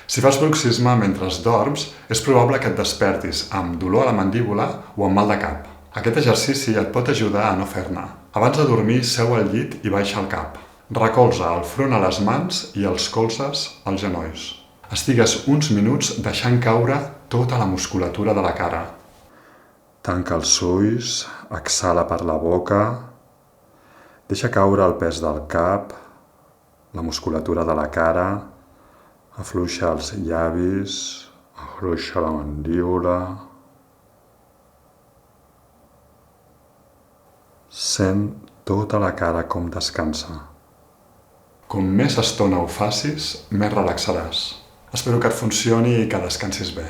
Si fas bruxisme mentre dorms, és probable que et despertis amb dolor a la mandíbula o amb mal de cap. Aquest exercici et pot ajudar a no fer-ne. Abans de dormir, seu al llit i baixa el cap. Recolza el front a les mans i els colzes als genolls. Estigues uns minuts deixant caure tota la musculatura de la cara. Tanca els ulls, exhala per la boca, deixa caure el pes del cap, la musculatura de la cara, afluixa els llavis, afluixa la mandíbula. Sent tota la cara com descansa. Com més estona ho facis, més relaxaràs. Espero que et funcioni i que descansis bé.